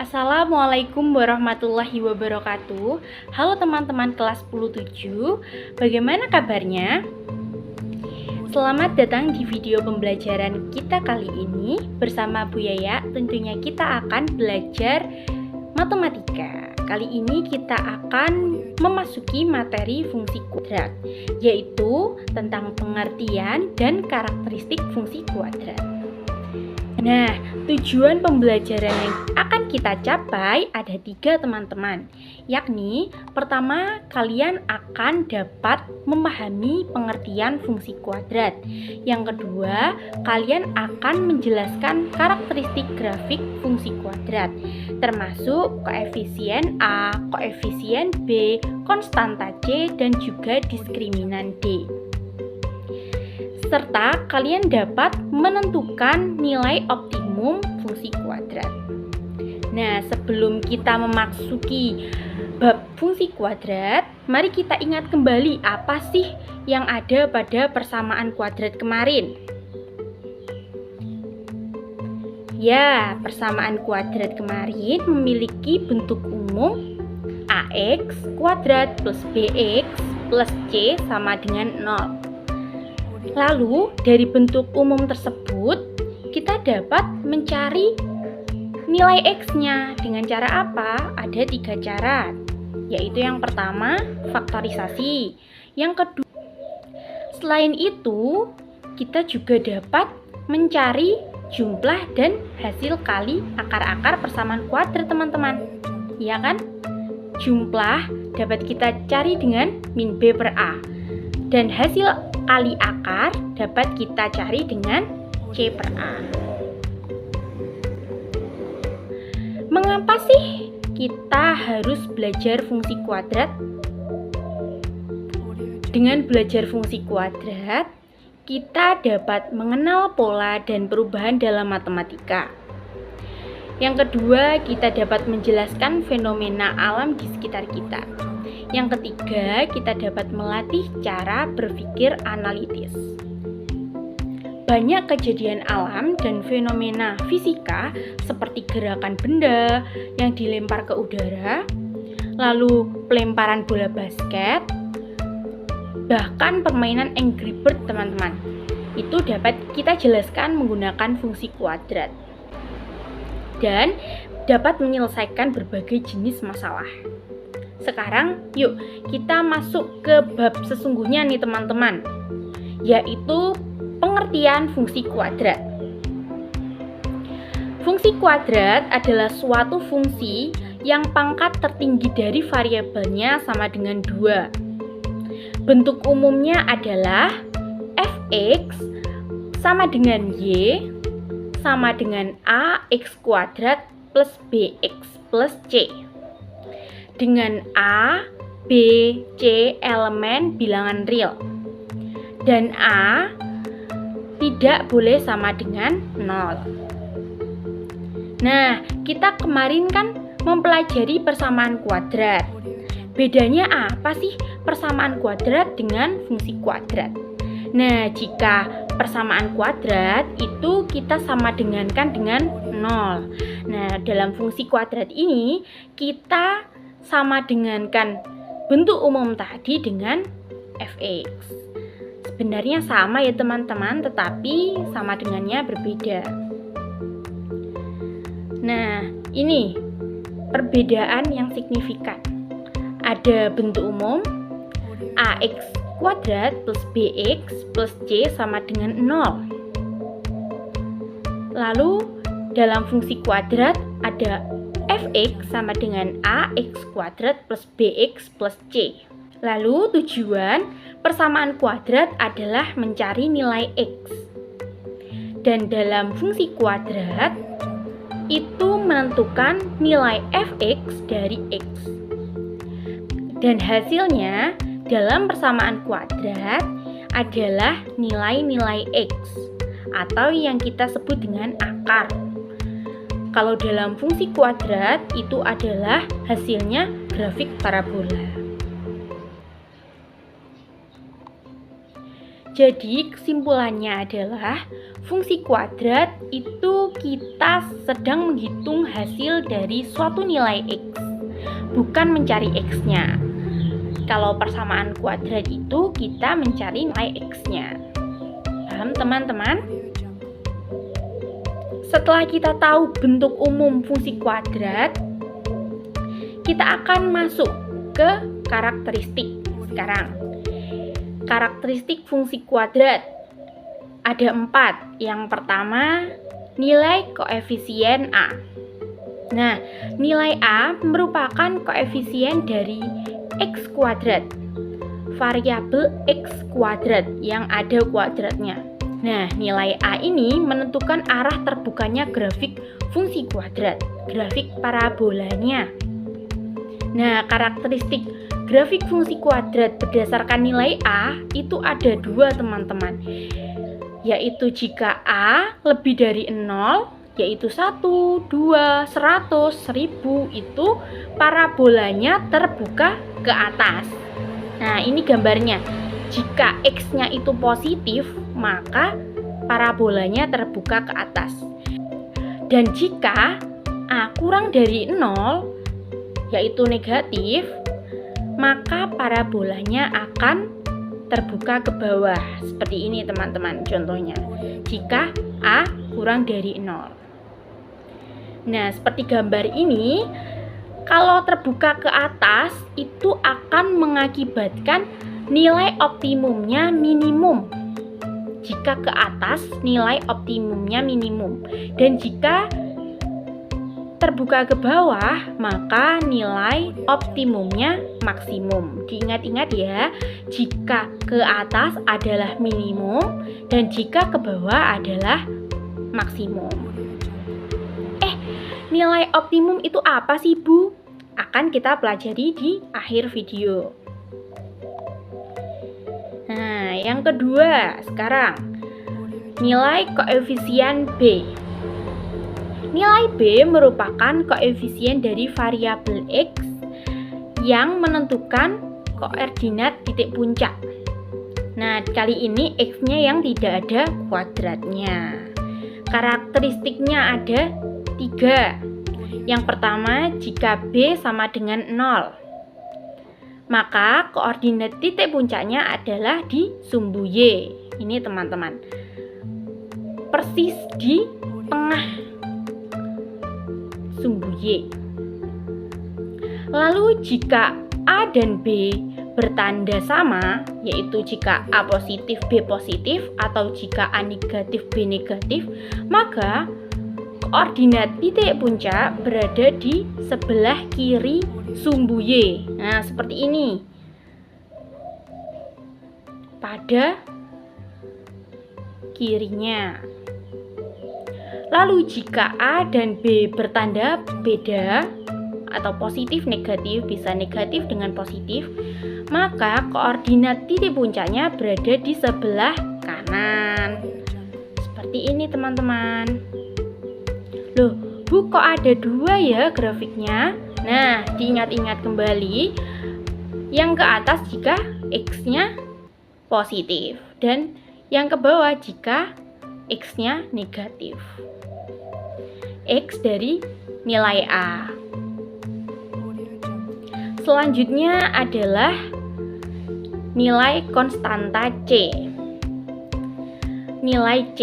Assalamualaikum warahmatullahi wabarakatuh. Halo teman-teman kelas 10-7, bagaimana kabarnya? Selamat datang di video pembelajaran kita kali ini. Bersama Bu Yaya, tentunya kita akan belajar matematika. Kali ini kita akan memasuki materi fungsi kuadrat, yaitu tentang pengertian dan karakteristik fungsi kuadrat. Nah, tujuan pembelajaran yang akan kita capai ada 3 teman-teman, yakni pertama, kalian akan dapat memahami pengertian fungsi kuadrat. Yang kedua, kalian akan menjelaskan karakteristik grafik fungsi kuadrat, termasuk koefisien A, koefisien B, konstanta C, dan juga diskriminan D. Serta kalian dapat menentukan nilai optimum fungsi kuadrat. Nah, sebelum kita memasuki bab fungsi kuadrat, mari kita ingat kembali apa sih yang ada pada persamaan kuadrat kemarin. Ya, persamaan kuadrat kemarin memiliki bentuk umum AX kuadrat plus BX plus C sama dengan 0. Lalu, dari bentuk umum tersebut, kita dapat mencari nilai X-nya dengan cara apa? Ada 3 cara, yaitu yang pertama, faktorisasi. Yang kedua, selain itu, kita juga dapat mencari jumlah dan hasil kali akar-akar persamaan kuadrat, teman-teman. Iya kan? Jumlah dapat kita cari dengan min B per A. Dan hasil kali akar dapat kita cari dengan C per A. Mengapa sih kita harus belajar fungsi kuadrat? Dengan belajar fungsi kuadrat, kita dapat mengenal pola dan perubahan dalam matematika. Yang kedua, kita dapat menjelaskan fenomena alam di sekitar kita. Yang ketiga, kita dapat melatih cara berpikir analitis. Banyak kejadian alam dan fenomena fisika seperti gerakan benda yang dilempar ke udara, lalu pelemparan bola basket, bahkan permainan Angry Bird, teman-teman. Itu dapat kita jelaskan menggunakan fungsi kuadrat dan dapat menyelesaikan berbagai jenis masalah. Sekarang yuk kita masuk ke bab sesungguhnya nih teman-teman, yaitu pengertian fungsi kuadrat. Fungsi kuadrat adalah suatu fungsi yang pangkat tertinggi dari variabelnya sama dengan 2. Bentuk umumnya adalah fx sama dengan y sama dengan ax kuadrat plus bx plus c. Dengan A, B, C elemen bilangan real dan A tidak boleh sama dengan 0. Nah, kita kemarin kan mempelajari persamaan kuadrat. Bedanya apa sih persamaan kuadrat dengan fungsi kuadrat? Nah, jika persamaan kuadrat itu kita sama dengankan dengan 0. Nah, dalam fungsi kuadrat ini kita sama dengankan bentuk umum tadi dengan fx. Sebenarnya sama ya teman-teman, tetapi sama dengannya berbeda. Nah, ini perbedaan yang signifikan. Ada bentuk umum ax kuadrat plus bx plus c sama dengan 0. Lalu dalam fungsi kuadrat ada fx sama dengan ax kuadrat plus bx plus c. Lalu tujuan persamaan kuadrat adalah mencari nilai x. Dan dalam fungsi kuadrat itu menentukan nilai fx dari x. Dan hasilnya dalam persamaan kuadrat adalah nilai-nilai x atau yang kita sebut dengan akar. Kalau dalam fungsi kuadrat itu adalah hasilnya grafik parabola. Jadi kesimpulannya adalah fungsi kuadrat itu kita sedang menghitung hasil dari suatu nilai X, bukan mencari X-nya. Kalau persamaan kuadrat itu kita mencari nilai X-nya. Paham teman-teman? Setelah kita tahu bentuk umum fungsi kuadrat, kita akan masuk ke karakteristik. Sekarang, karakteristik fungsi kuadrat ada 4. Yang pertama, nilai koefisien A. Nah, nilai A merupakan koefisien dari X kuadrat, variabel X kuadrat yang ada kuadratnya. Nah, nilai A ini menentukan arah terbukanya grafik fungsi kuadrat, grafik parabolanya. Nah, karakteristik grafik fungsi kuadrat berdasarkan nilai A itu ada 2 teman-teman, yaitu jika A lebih dari 0, yaitu 1, 2, 100, 1000, itu parabolanya terbuka ke atas. Nah, ini gambarnya. Jika X-nya itu positif, maka parabolanya terbuka ke atas. Dan jika A kurang dari 0, yaitu negatif, maka parabolanya akan terbuka ke bawah. Seperti ini teman-teman contohnya. Jika A kurang dari 0. Nah, seperti gambar ini, kalau terbuka ke atas itu akan mengakibatkan nilai optimumnya minimum. Jika ke atas, nilai optimumnya minimum. Dan jika terbuka ke bawah, maka nilai optimumnya maksimum. Diingat-ingat ya, jika ke atas adalah minimum dan jika ke bawah adalah maksimum. Nilai optimum itu apa sih, Bu? Akan kita pelajari di akhir video. Nah, yang kedua sekarang, nilai koefisien B. Nilai B merupakan koefisien dari variabel X yang menentukan koordinat titik puncak. Nah, kali ini X-nya yang tidak ada kuadratnya. Karakteristiknya ada 3. Yang pertama, jika B sama dengan 0, maka koordinat titik puncaknya adalah di sumbu Y. Ini teman-teman, persis di tengah sumbu Y. Lalu jika A dan B bertanda sama, yaitu jika A positif, B positif, atau jika A negatif, B negatif, maka koordinat titik puncak berada di sebelah kiri sumbu Y. Nah, seperti ini. Pada kirinya. Lalu jika A dan B bertanda beda atau positif negatif, bisa negatif dengan positif, maka koordinat titik puncaknya berada di sebelah kanan. Seperti ini teman-teman. Loh, Bu, kok ada 2 ya grafiknya? Nah, diingat-ingat kembali, yang ke atas jika X-nya positif dan yang ke bawah jika X-nya negatif. X dari nilai A. Selanjutnya adalah nilai konstanta C. Nilai C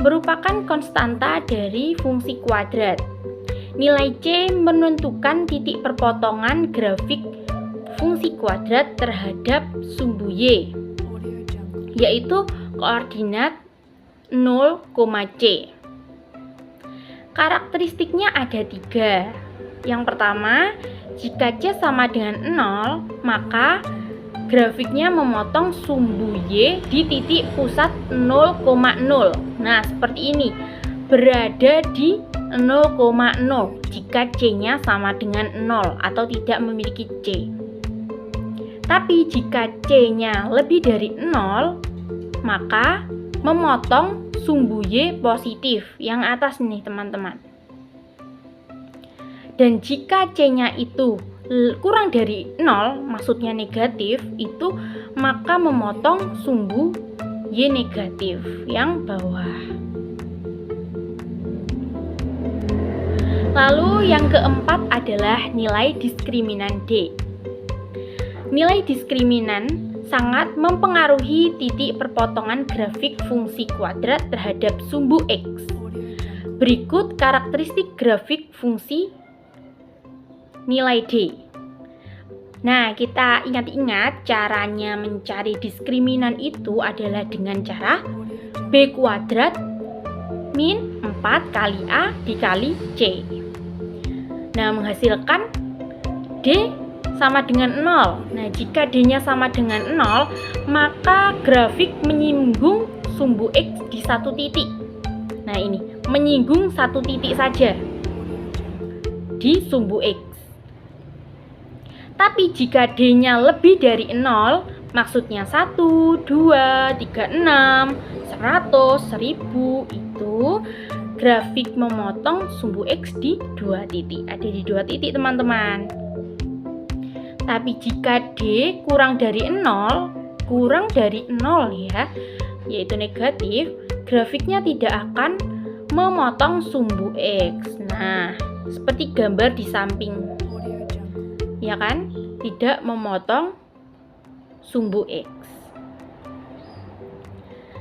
merupakan konstanta dari fungsi kuadrat. Nilai C menentukan titik perpotongan grafik fungsi kuadrat terhadap sumbu Y, yaitu koordinat 0, C. Karakteristiknya ada 3. Yang pertama, jika C sama dengan 0, maka grafiknya memotong sumbu Y di titik pusat 0,0. Nah, seperti ini. Berada di 0,0 jika C-nya sama dengan 0 atau tidak memiliki C. Tapi jika C-nya lebih dari 0, maka memotong sumbu Y positif yang atas nih, teman-teman. Dan jika C-nya itu kurang dari 0, maksudnya negatif, itu maka memotong sumbu Y negatif yang bawah. Lalu yang keempat adalah nilai diskriminan D. Nilai diskriminan sangat mempengaruhi titik perpotongan grafik fungsi kuadrat terhadap sumbu X. Berikut karakteristik grafik fungsi nilai D. Nah, kita ingat-ingat caranya mencari diskriminan itu adalah dengan cara B kuadrat min 4 kali A dikali C. Nah, menghasilkan D sama dengan 0. Nah, jika D-nya sama dengan 0, maka grafik menyinggung sumbu X di satu titik. Nah, ini menyinggung satu titik saja di sumbu X. Tapi jika D-nya lebih dari 0, maksudnya 1, 2, 3, 6, 100, 1000, itu grafik memotong sumbu X di dua titik. Ada di dua titik, teman-teman. Tapi jika D kurang dari 0 ya, yaitu negatif, grafiknya tidak akan memotong sumbu X. Nah, seperti gambar di samping, ya kan? Tidak memotong sumbu X.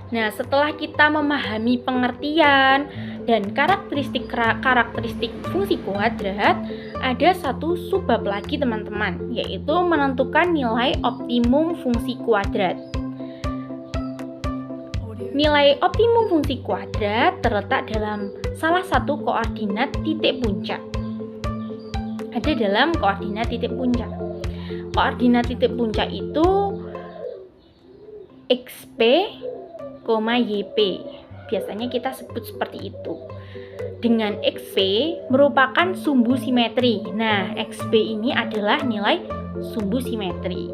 Nah, setelah kita memahami pengertian dan karakteristik fungsi kuadrat, ada satu subbab lagi, teman-teman, yaitu menentukan nilai optimum fungsi kuadrat. Nilai optimum fungsi kuadrat terletak dalam salah satu koordinat titik puncak. Ada dalam koordinat titik puncak. Koordinat titik puncak itu XP, YP. Biasanya kita sebut seperti itu. Dengan XP merupakan sumbu simetri. Nah, XP ini adalah nilai sumbu simetri.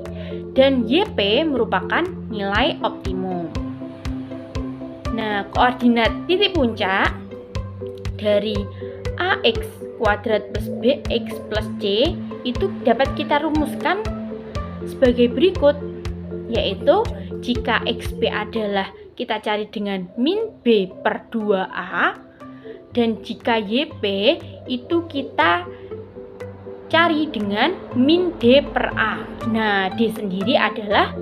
Dan YP merupakan nilai optimum. Nah, koordinat titik puncak dari AX kuadrat plus BX plus C itu dapat kita rumuskan sebagai berikut, yaitu jika XP adalah kita cari dengan min B per 2A, dan jika YP itu kita cari dengan min D per A. Nah, D sendiri adalah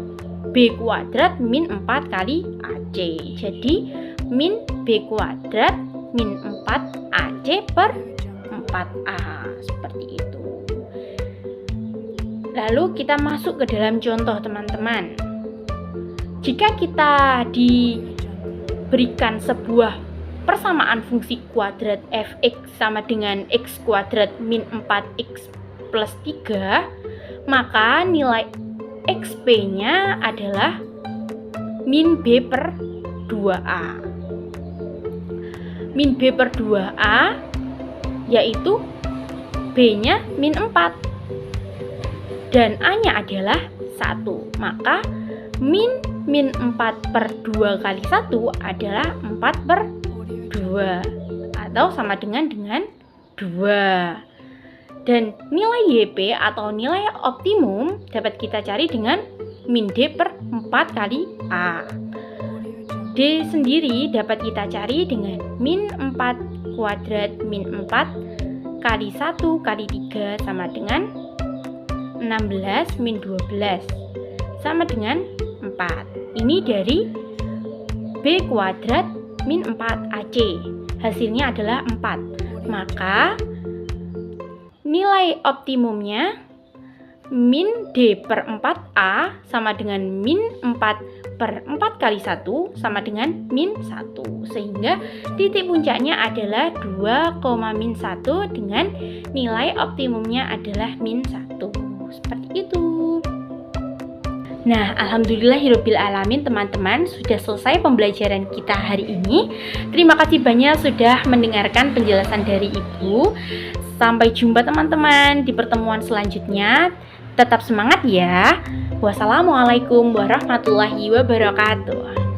B kuadrat min 4 kali AC. Jadi min B kuadrat min 4 AC per 4A, seperti itu. Lalu kita masuk ke dalam contoh, teman-teman. Jika kita diberikan sebuah persamaan fungsi kuadrat fx sama dengan x kuadrat min 4x plus 3, maka nilai xp-nya adalah min b per 2a. Min b per 2a yaitu b-nya min 4 dan a-nya adalah 1. Maka min 4 per 2 kali 1 adalah 4 per 2 atau sama dengan 2. Dan nilai YP atau nilai optimum dapat kita cari dengan min D per 4 kali A. D sendiri dapat kita cari dengan min 4 kuadrat min 4 kali 1 kali 3 sama dengan 16 min 12 sama dengan 4. Ini dari B kuadrat min 4AC. Hasilnya adalah 4. Maka nilai optimumnya min D per 4A sama dengan min 4 per 4 kali 1 sama dengan min 1. Sehingga titik puncaknya adalah 2,-1 dengan nilai optimumnya adalah min 1. Seperti itu. Nah, alhamdulillahirabbil alamin, teman-teman, sudah selesai pembelajaran kita hari ini. Terima kasih banyak sudah mendengarkan penjelasan dari Ibu. Sampai jumpa, teman-teman, di pertemuan selanjutnya. Tetap semangat ya. Wassalamualaikum warahmatullahi wabarakatuh.